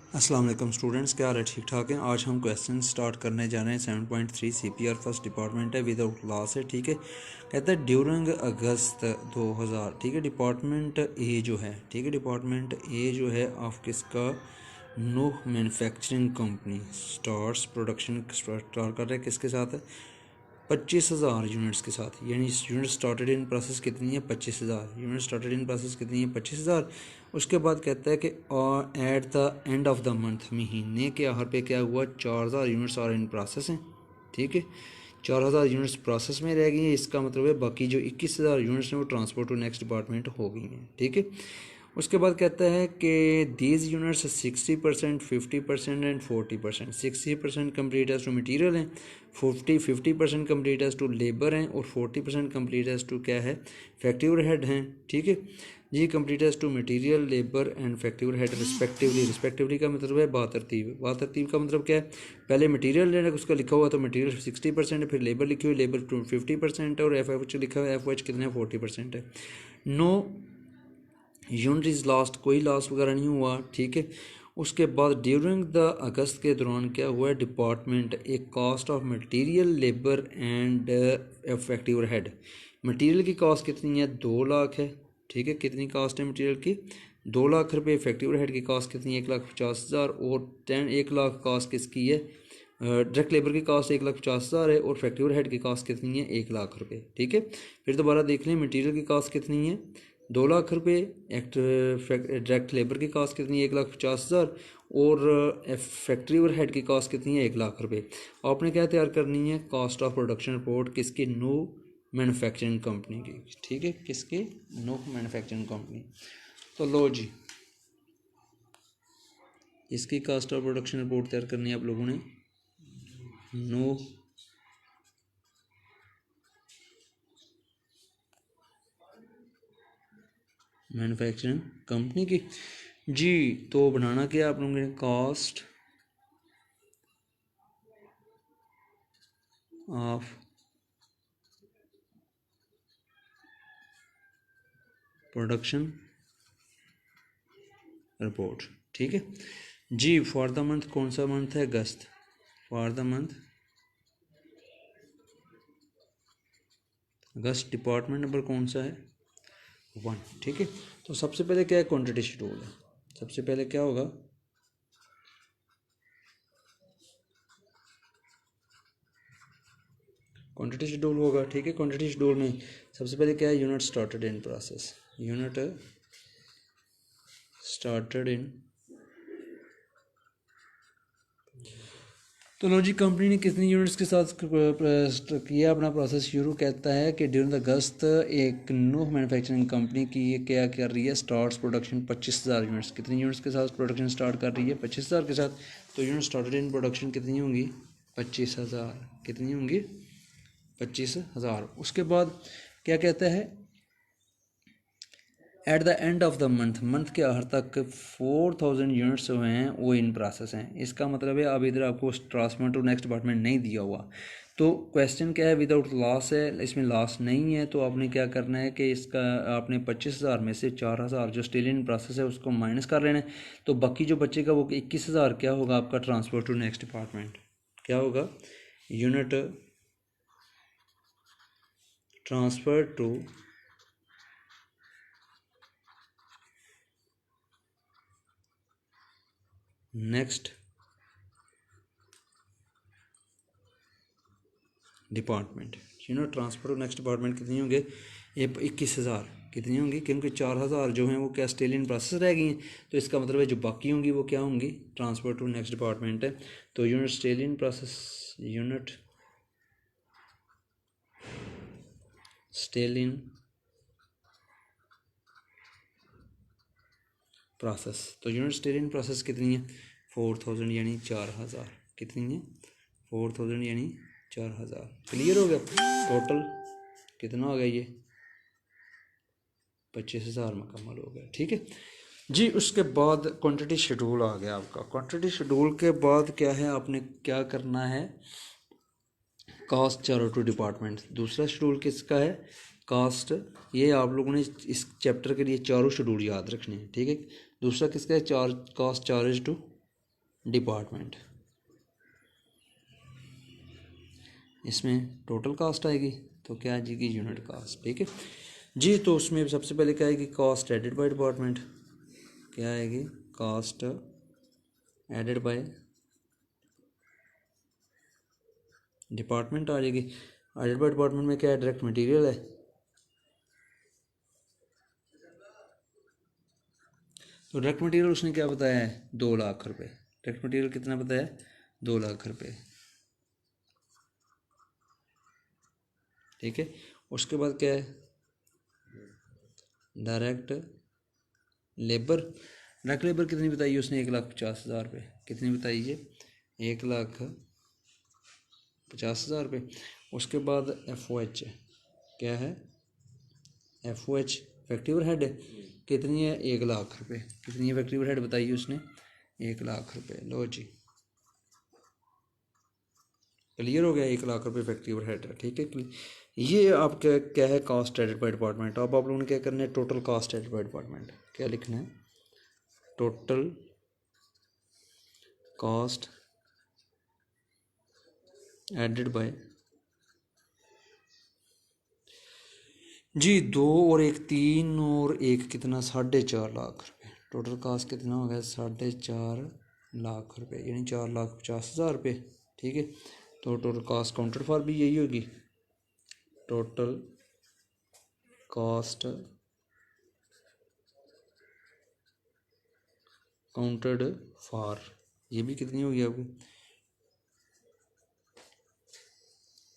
अस्सलाम वालेकुम स्टूडेंट्स, क्या हाल है? ठीक ठाक हैं। आज हम क्वेश्चन स्टार्ट करने जा रहे हैं 7.3 CPR फर्स्ट डिपार्टमेंट है, विदाउट लॉस है। ठीक है, कहता है ड्यूरिंग अगस्त 2000। ठीक है, डिपार्टमेंट ए जो है, ठीक है, डिपार्टमेंट ए जो है ऑफ किसका, new manufacturing company starts production start कर रहे हैं किसके साथ है, 25,000 यूनिट्स के साथ। यानी यूनिट स्टार्टेड इन प्रोसेस कितनी है, 25,000 यूनिट स्टार्टेड इन प्रोसेस कितनी है, 25,000। उसके बाद कहता है कि at the end of the month, महीने के आखिर पे क्या हुआ, 4,000 यूनिट्स और इन प्रोसेस हैं। ठीक है, 4,000 यूनिट्स प्रोसेस में रह गई हैं। इसका मतलब है बाकी जो 21,000 यूनिट्स हैं वो ट्रांसपोर्ट टू नेक्स्ट डिपार्टमेंट हो गई हैं। ठीक है, उसके बाद कहता है कि these units 60%, 50% and 40%। 60% complete as to material हैं, 50% कम्प्लीट एज टू लेबर हैं, और 40% कम्प्लीट एज टू क्या है, फैक्ट्री ओवरहेड हैं। ठीक है जी, complete as to material, labour and factory overhead respectively. Respectively का मतलब है बातरतीब। बातरतीब का मतलब क्या है, पहले मटीरियल लेना उसका लिखा हुआ तो मटीरियल 60% है, फिर लेबर लिखी हुई, लेबर 50% है, और एफ लिखा हुआ एफ कितना है, 40% है। नो यूनिट इज़ लास्ट, कोई लॉस वगैरह नहीं हुआ। ठीक है, उसके बाद ड्यूरिंग द अगस्त के दौरान क्या हुआ है, डिपार्टमेंट एक cost of material, labour and factory overhead. Material की कॉस्ट कितनी है, 2 लाख है। ठीक है, कितनी कॉस्ट है मटेरियल की, 2 लाख रुपए। फैक्ट्री ओवरहेड की कॉस्ट कितनी है, 1,50,000। और 1 लाख कॉस्ट किसकी है, डायरेक्ट लेबर की कॉस्ट 1,50,000 है, और फैक्ट्री ओवरहेड की कॉस्ट कितनी है, 1 लाख रुपए। ठीक है, फिर दोबारा देख लें, मटेरियल की कॉस्ट कितनी है, 2 लाख रुपए। डायरेक्ट लेबर की कॉस्ट कितनी है, 1,50,000, और फैक्ट्री ओवरहेड की कॉस्ट कितनी है, 1 लाख रुपए। आपने क्या तैयार करनी है, कॉस्ट ऑफ प्रोडक्शन रिपोर्ट किसकी, नो मैन्युफैक्चरिंग कंपनी की। ठीक है, किसकी, नो मैन्युफैक्चरिंग कंपनी। तो लो जी, इसकी कॉस्ट ऑफ प्रोडक्शन रिपोर्ट तैयार करनी है आप लोगों ने, नो मैन्युफैक्चरिंग कंपनी की जी। तो बनाना क्या आप लोगों ने, कॉस्ट ऑफ प्रोडक्शन रिपोर्ट। ठीक है जी, फॉर द मंथ, कौन सा मंथ है, अगस्त। For the month August, department number कौन सा है, 1। ठीक है, तो सबसे पहले क्या है, क्वांटिटी शेड्यूल है। सबसे पहले क्या होगा, क्वांटिटी शेड्यूल होगा। ठीक है, क्वांटिटी शेड्यूल में सबसे पहले क्या है, unit started in process, unit started in. तो लो जी, कंपनी ने कितनी यूनिट्स के साथ किया अपना प्रोसेस शुरू। कहता है कि ड्यूरिंग द अगस्त एक नूह मैन्युफैक्चरिंग कंपनी की ये क्या कर रही है, स्टार्ट्स प्रोडक्शन 25,000 यूनिट्स। कितनी यूनिट्स के साथ प्रोडक्शन स्टार्ट कर रही है, 25,000 के साथ। तो यूनिट स्टार्टेड इन प्रोडक्शन कितनी होंगी, 25,000। कितनी होंगी, 25,000। उसके बाद क्या कहता है, at the end of the month, month के आखिर तक 4,000 यूनिट्स जो हैं वो इन प्रोसेस हैं। इसका मतलब है अब इधर आपको ट्रांसफर टू नेक्स्ट डिपार्टमेंट नहीं दिया हुआ। तो क्वेश्चन क्या है, विदाउट लॉस है, इसमें लॉस नहीं है। तो आपने क्या करना है कि इसका आपने 25,000 में से 4,000 जो स्टिल इन प्रोसेस है उसको माइनस कर लेना है। तो बाकी जो बचेगा वो 21,000 क्या होगा आपका, ट्रांसफर टू नेक्स्ट डिपार्टमेंट। क्या होगा, unit transfer to next department. Unit transfer to next department कितनी होंगे, ये 21,000 कितनी होंगी, क्योंकि 4,000 जो हैं वो क्या स्टिल इन प्रोसेस रह गई हैं। तो इसका मतलब है जो बाकी होंगी वो क्या होंगी, ट्रांसफर टू नेक्स्ट डिपार्टमेंट है। तो unit still in process, unit still in process. तो यूनिट स्टिल इन प्रोसेस कितनी है, 4,000 यानी 4,000। कितनी है, 4,000 यानी 4,000। क्लियर हो गया, टोटल कितना हो गया, ये 25,000 मुकम्मल हो गया। ठीक है जी, उसके बाद क्वांटिटी शेड्यूल आ गया आपका। क्वांटिटी शेड्यूल के बाद क्या है, आपने क्या करना है, कास्ट चारों टू डिपार्टमेंट। दूसरा शेड्यूल किसका है, कास्ट। ये आप लोगों ने इस चैप्टर के लिए चारों शेड्यूल याद रखने हैं। ठीक है, दूसरा किसका है, कास्ट चार्ज टू डिपार्टमेंट, इसमें टोटल कास्ट आएगी तो क्या आ जाएगी यूनिट कास्ट। ठीक है जी, तो उसमें सबसे पहले क्या आएगी कास्ट एडेड बाय डिपार्टमेंट, क्या आएगी कास्ट एडेड बाय डिपार्टमेंट आ जाएगी। एडेड बाय डिपार्टमेंट में क्या है डायरेक्ट मटेरियल है, तो डायरेक्ट मटेरियल उसने क्या बताया है 2 लाख रुपए। डायरेक्ट मटेरियल कितना बताया है 2 लाख रुपए। ठीक है, उसके बाद क्या है डायरेक्ट लेबर। डायरेक्ट लेबर कितनी बताई है उसने 1,50,000 रुपये। कितनी बताई है 1,50,000 रुपये। उसके बाद FOH क्या है, FOH फैक्ट्री ओवरहेड है, कितनी है 1 लाख रुपये। कितनी है फैक्ट्री ओवरहेड बताइए उसने 1 लाख रुपये। लो जी क्लियर हो गया, 1 लाख रुपये फैक्ट्री ओवरहेड है। ठीक है, ये आपका क्या है कास्ट एडेड बाय डिपार्टमेंट। अब आप लोगों ने क्या करना है total cost added by department, क्या लिखना है total cost added by G 2 और 1 3 और 1 कितना 4.5 लाख रुपये। टोटल कास्ट कितना हो गया 4.5 लाख रुपये, यानी 4,50,000 रुपये। ठीक है, तो टोटल कास्ट काउंटेड फॉर भी यही होगी, टोटल कास्ट काउंटेड फॉर ये भी कितनी होगी आपकी,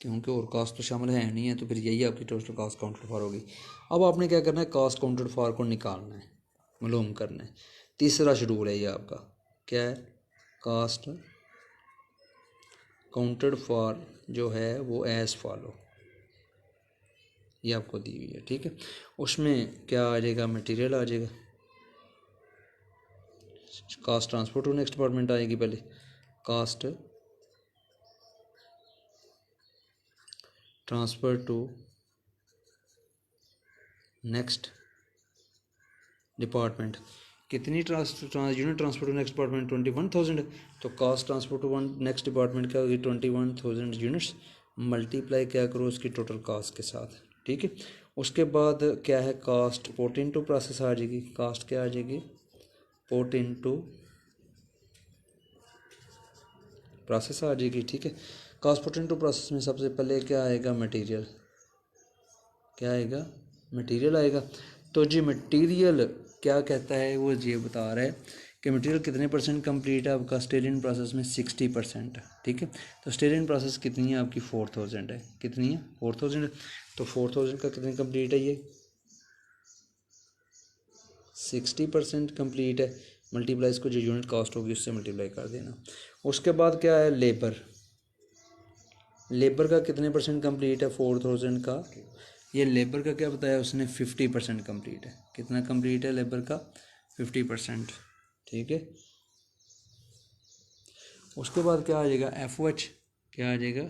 क्योंकि और कास्ट तो शामिल है नहीं है, तो फिर यही आपकी टोटल कास्ट काउंटेड फॉर होगी। अब आपने क्या करना है कास्ट काउंटेड फॉर को निकालना है, मालूम करना है। तीसरा शेड्यूल है ये आपका, क्या है कास्ट काउंटेड फॉर जो है वो एज फॉलो, ये आपको दी हुई है। ठीक है, उसमें क्या आ जाएगा मटेरियल आ जाएगा, cost transport to next department आएगी पहले, cost transfer to next department. कितनी unit transport to next department 21,000, तो cost transport to one next department क्या होगी 21,000 यूनिट्स, मल्टीप्लाई क्या करो उसकी टोटल कास्ट के साथ। ठीक है, उसके बाद क्या है कास्ट पोर्ट इनटू प्रोसेस आ जाएगी, कास्ट क्या आ जाएगी पोर्ट इनटू प्रोसेस आ जाएगी। ठीक है, कास्ट पोर्ट इनटू प्रोसेस में सबसे पहले क्या आएगा मटेरियल, क्या आएगा मटेरियल आएगा। तो जी मटेरियल क्या कहता है वो ये बता रहा है कि मटेरियल कितने परसेंट कंप्लीट है आपका स्टेरिंग प्रोसेस में 60%। ठीक है, तो स्टेरिंग प्रोसेस कितनी है आपकी 4,000 है, कितनी है 4,000, तो 4,000 का कितने कंप्लीट है ये 60% कंप्लीट है, मल्टीप्लाई इसको जो यूनिट कॉस्ट होगी उससे मल्टीप्लाई कर देना। उसके बाद क्या है लेबर, लेबर का कितने परसेंट कंप्लीट है 4,000 का, ये लेबर का क्या बताया उसने 50% कंप्लीट है, कितना कंप्लीट है लेबर का 50%। ठीक है, उसके बाद क्या आ जाएगा FOH, क्या आ जाएगा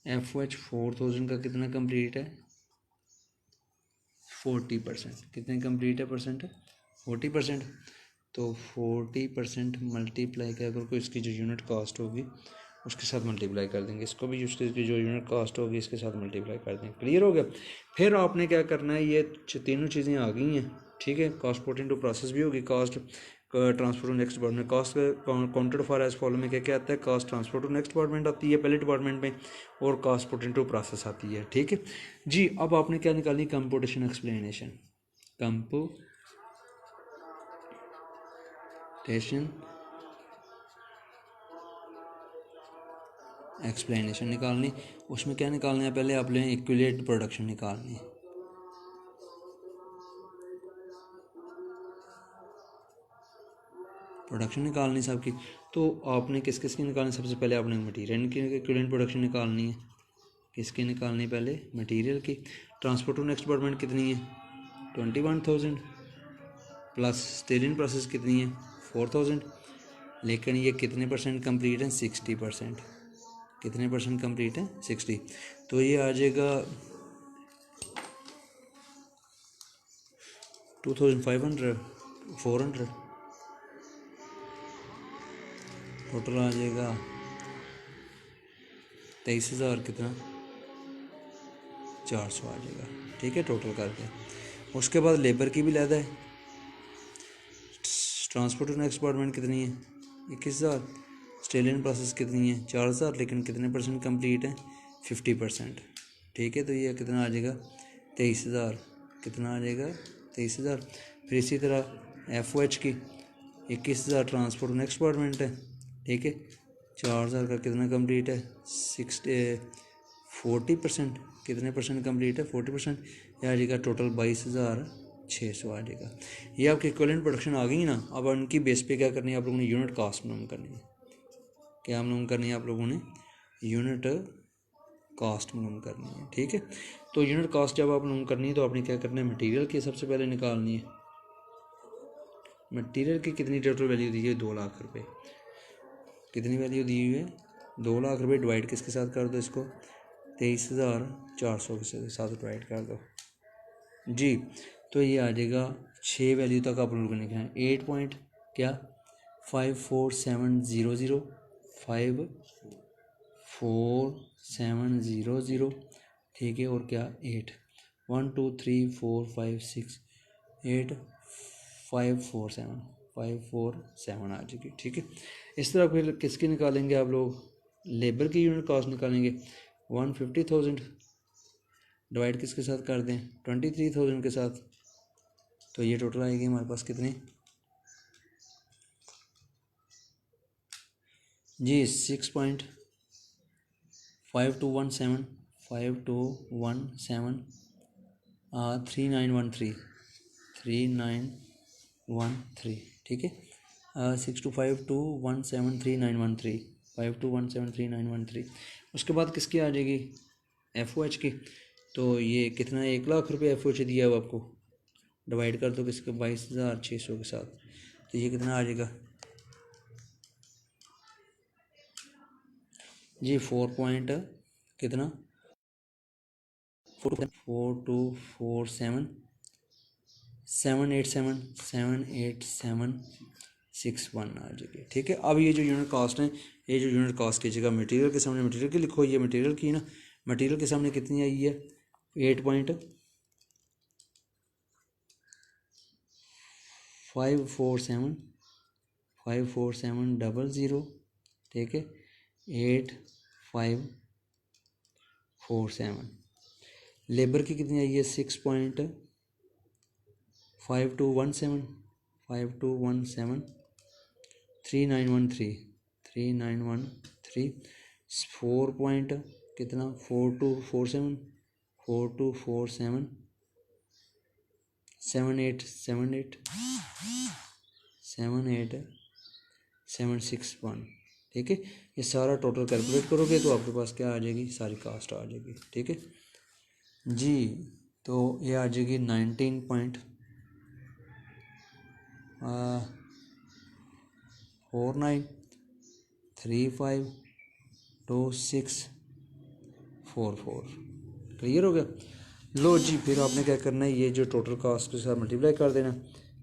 FOH 4,000 का कितना कंप्लीट है 40%, कितने कंप्लीट है परसेंट है 40%, तो 40% मल्टीप्लाई क्या करो इसकी जो यूनिट कॉस्ट होगी उसके साथ मल्टीप्लाई कर देंगे, इसको भी उसकी जो यूनिट कॉस्ट होगी इसके साथ मल्टीप्लाई कर देंगे। क्लियर हो गया, फिर आपने क्या करना है ये तीनों चीज़ें आ गई हैं। ठीक है, कॉस्ट पुट इनटू प्रोसेस भी होगी, cost transfer to next department, cost counted for as follow में क्या क्या आता है cost transfer to next department आती है पहले डिपार्टमेंट में, और कास्ट पुट इनटू प्रोसेस आती है। ठीक है जी, अब आपने क्या निकालनी कंप्यूटेशन एक्सप्लेनेशन, कंप्यूटेशन एक्सप्लेनेशन निकालनी। उसमें क्या निकालना है पहले आप लोगों इक्विलेट प्रोडक्शन निकालनी है, प्रोडक्शन निकालनी सबकी। तो आपने किस किस की निकालनी, सबसे पहले आपने मटेरियल की इक्विलेंट प्रोडक्शन निकालनी है, किसकी निकालनी पहले मटेरियल की। ट्रांसपोर्ट टू नेक्स्ट डिपार्टमेंट कितनी है 21,000 प्लस स्टेरिंग प्रोसेस कितनी है 4,000, लेकिन ये कितने परसेंट कंप्लीट है 60%, कितने परसेंट कंप्लीट है 60, तो ये आ जाएगा 2,500 400 टोटल आ जाएगा 23,000 कितना 400 आ जाएगा, ठीक है, टोटल करके। उसके बाद लेबर की भी लैदा है, ट्रांसपोर्ट एंड एक्सपोर्टमेंट कितनी है 21,000, ऑस्ट्रेलियन प्रोसेस कितनी है 4,000, लेकिन कितने परसेंट कंप्लीट है 50%, ठीक है। तो ये कितना आ जाएगा 23,000, कितना आ जाएगा 23,000। फिर इसी तरह FOH की 21,000 ट्रांसपोर्ट एंड एक्सपोर्टमेंट है, ठीक है, 4,000 का कितना कंप्लीट है 40%, कितने परसेंट कंप्लीट है 40%, यह आ जाएगा टोटल 22,600 आ जाएगा। ये आपकी इक्विवेलेंट प्रोडक्शन आ गई ना। अब उनकी बेस पे क्या करनी है आप लोगों ने, यूनिट कास्ट मालूम करनी है। क्या मालूम करनी है आप लोगों ने, यूनिट कास्ट मालूम करनी है, ठीक है। तो यूनिट कास्ट जब आप मालूम करनी है तो आपने क्या करना है, मटेरियल की सबसे पहले निकालनी है। मटेरियल की कितनी टोटल वैल्यू दी है 2 लाख रुपये, कितनी वैल्यू दी हुई है 2 लाख रुपये। डिवाइड किसके साथ कर दो इसको, 23,400 के साथ डिवाइड कर दो जी। तो ये आ जाएगा 6 वैल्यू तक आप लोगों ने लिखना है, 8 पॉइंट क्या 54700, 54700, ठीक है। और क्या 8 1 2 3 4 5 6 8 547 आ जाएगी, ठीक है। इस तरह फिर किसकी निकालेंगे आप लोग, लेबर की यूनिट कॉस्ट निकालेंगे। 150,000 डिवाइड किसके साथ कर दें 23,000 के साथ, तो ये टोटल आएगी हमारे पास कितनी जी 6.5217 3913, ठीक है। 6252173913521739113। उसके बाद किसकी आ जाएगी FOH की। तो ये कितना 1 लाख रुपये FOH दिया है आपको, डिवाइड कर दो किसके 22,600 के साथ, तो ये कितना आ जाएगा जी 4 पॉइंट कितना 4247 787 आ जाएगी, ठीक है। अब ये जो यूनिट कास्ट है, ये जो यूनिट कास्ट की जगह मटेरियल के सामने मटेरियल की लिखो, ये मटेरियल की ना, मटेरियल के सामने कितनी आई है 8.54700, ठीक है 8547। लेबर की कितनी आई है 6.5217 3913 4 पॉइंट कितना 4247 787 ठीक है। ये सारा टोटल कैलकुलेट करोगे तो आपके पास क्या आ जाएगी, सारी कास्ट आ जाएगी, ठीक है जी। तो ये आ जाएगी 19.49352644। क्लियर हो गया। लो जी, फिर आपने क्या करना है, ये जो टोटल कास्ट के साथ मल्टीप्लाई कर देना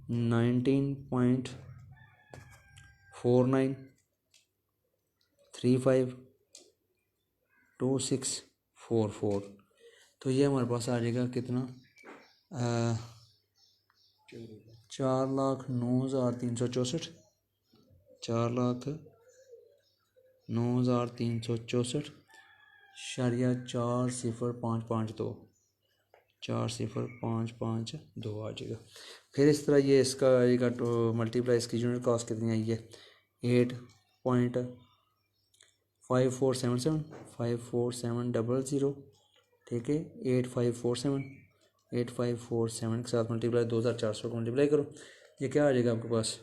19.49352644। तो ये हमारे पास आ जाएगा कितना 4,09,364 4,09,364 शरिया 40552 40552 आ जाएगा। फिर इस तरह ये इसका आएगा तो मल्टीप्लाई, इसकी यूनिट कॉस्ट कितनी आई है 8.5477 ठीक है 8547 के साथ मल्टीप्लाई 2,400 को मल्टीप्लाई करो, ये क्या आ जाएगा आपके पास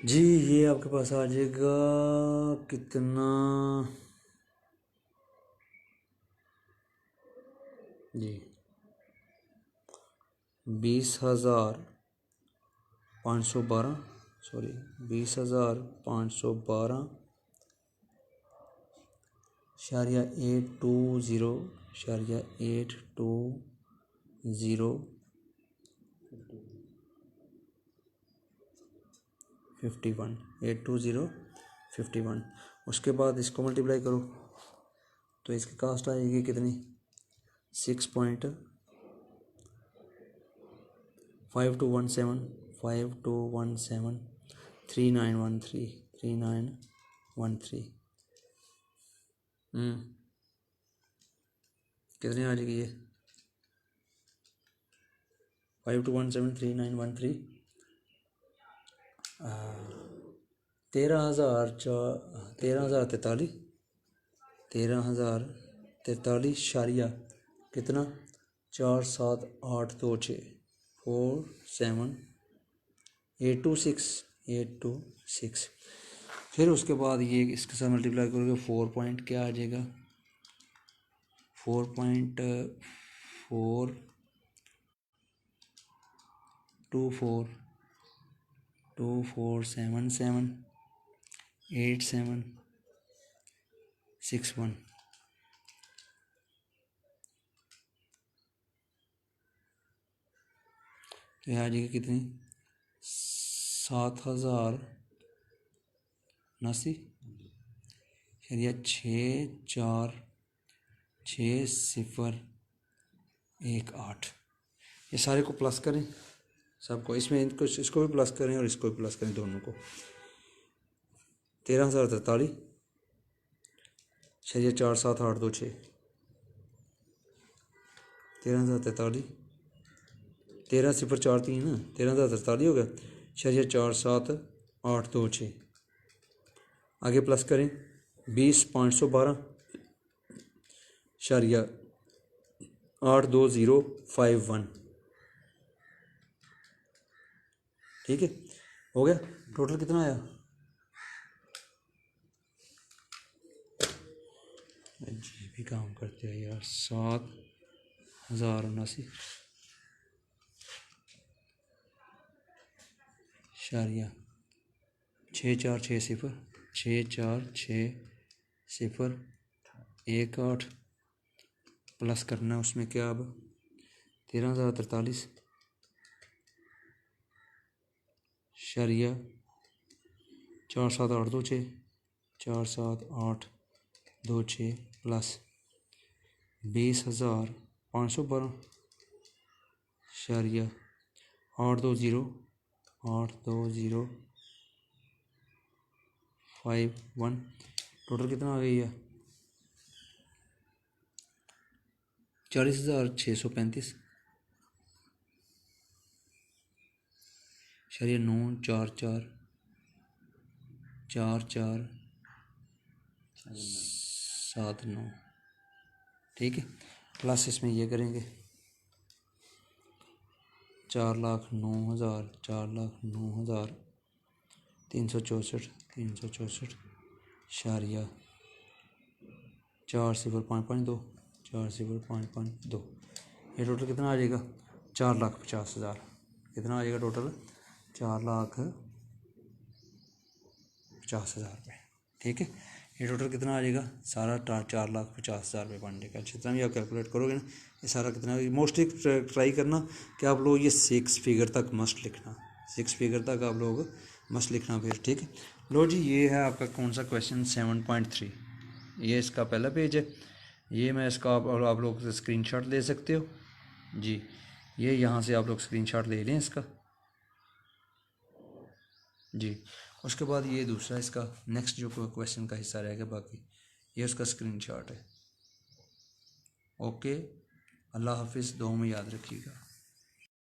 जी, ये आपके पास आ जाएगा कितना जी 20,512 20,512 शारिया 820 उसके बाद इसको मल्टीप्लाई करो तो इसकी कास्ट आएगी कितनी 6.5217 3913 कितनी आ जाएगी ये 52173913 13,043 शारिया कितना 47826 फिर उसके बाद ये इसके साथ मल्टीप्लाई करोगे 4 पॉइंट क्या आ जाएगा 4.2424778761 तो यहाँ आ जाएगी कितनी 7,089 शरिया 64618 ये सारे को प्लस करें सबको इसमें इसको भी प्लस करें और इसको भी प्लस करें दोनों को 13,043 शरिया 47826 13,043 13,043 ना 13,043 हो गया शरिया 47826 आगे प्लस करें 20,512 शरिया 82051 ठीक है हो गया टोटल कितना आया जी भी काम करते हैं यार 7,079 शारिया 6460 प्लस करना उसमें क्या अब 13,043 शारिया 47826 प्लस 20,512 शारिया 82051 टोटल कितना आ गई है 40,635 शरिया 9444479 ठीक है प्लस इसमें ये करेंगे 4,09,364 शारिया 4,0552 4,0552 ये टोटल कितना आ जाएगा 4,50,000 कितना आ जाएगा टोटल 4,50,000 रुपये ठीक है ये टोटल कितना आ जाएगा सारा 4,50,000 रुपये बन जाएगा जितना भी आप कैलकुलेट करोगे ना ये सारा कितना मोस्टली ट्राई करना कि आप लोग ये 6 फिगर तक मस्ट लिखना 6 फिगर तक आप लोग मस्ट लिखना फिर ठीक है लो जी ये है आपका कौन सा क्वेश्चन 7.3 ये इसका पहला पेज है ये मैं इसका आप लोग स्क्रीनशॉट ले सकते हो जी ये यहाँ से आप लोग स्क्रीनशॉट ले लें इसका जी उसके बाद ये दूसरा इसका नेक्स्ट जो क्वेश्चन का हिस्सा रहेगा बाकी ये उसका स्क्रीनशॉट है ओके अल्लाह हाफिज़ दुआ में याद रखिएगा।